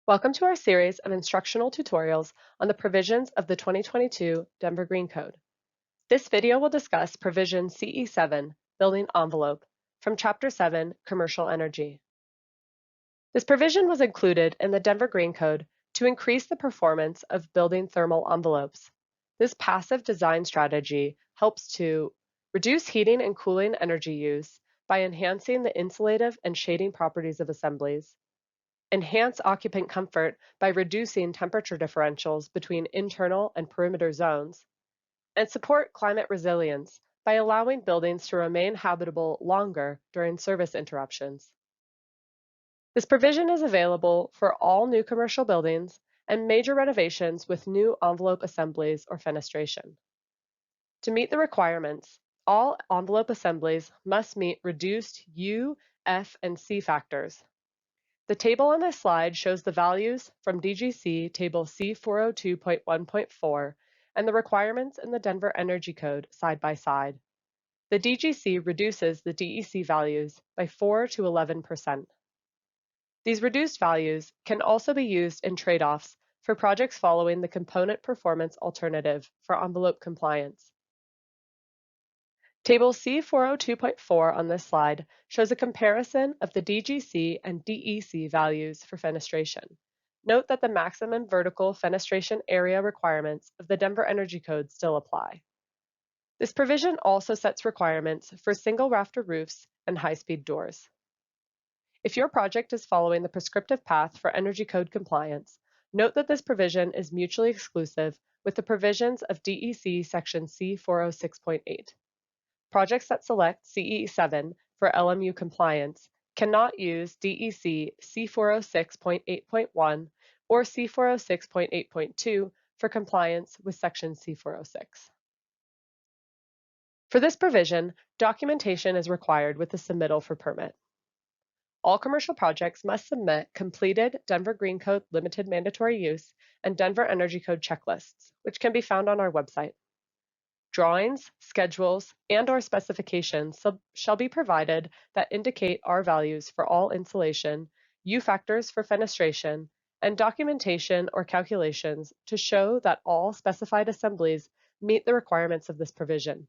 Welcome to our series of instructional tutorials on the provisions of the 2022 Denver Green Code. This video will discuss provision CE07, Building Envelope, from Chapter 7, Commercial Energy. This provision was included in the Denver Green Code to increase the performance of building thermal envelopes. This passive design strategy helps to reduce heating and cooling energy use by enhancing the insulative and shading properties of assemblies, enhance occupant comfort by reducing temperature differentials between internal and perimeter zones, and support climate resilience by allowing buildings to remain habitable longer during service interruptions. This provision is available for all new commercial buildings and major renovations with new envelope assemblies or fenestration. To meet the requirements, all envelope assemblies must meet reduced U, F, and C factors. The table on this slide shows the values from DGC Table C402.1.4 and the requirements in the Denver Energy Code side by side. The DGC reduces the DEC values by 4 to 11%. These reduced values can also be used in trade-offs for projects following the component performance alternative for envelope compliance. Table C402.4 on this slide shows a comparison of the DGC and DEC values for fenestration. Note that the maximum vertical fenestration area requirements of the Denver Energy Code still apply. This provision also sets requirements for single rafter roofs and high-speed doors. If your project is following the prescriptive path for Energy Code compliance, note that this provision is mutually exclusive with the provisions of DEC Section C406.8. Projects that select CE07 for LMU compliance cannot use DEC C406.8.1 or C406.8.2 for compliance with Section C406. For this provision, documentation is required with the submittal for permit. All commercial projects must submit completed Denver Green Code Limited Mandatory Use and Denver Energy Code checklists, which can be found on our website. Drawings, schedules, and/or specifications shall be provided that indicate R values for all insulation, U factors for fenestration, and documentation or calculations to show that all specified assemblies meet the requirements of this provision.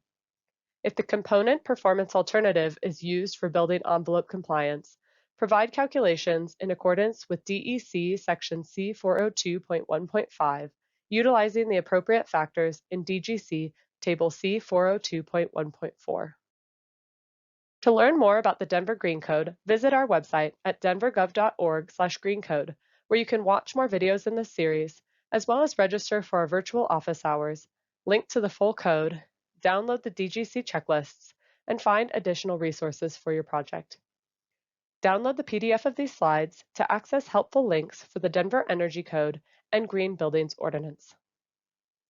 If the component performance alternative is used for building envelope compliance, provide calculations in accordance with DEC Section C402.1.5, utilizing the appropriate factors in DGC Table C402.1.4. To learn more about the Denver Green Code, visit our website at denvergov.org/greencode, where you can watch more videos in this series, as well as register for our virtual office hours, link to the full code, download the DGC checklists, and find additional resources for your project. Download the PDF of these slides to access helpful links for the Denver Energy Code and Green Buildings Ordinance.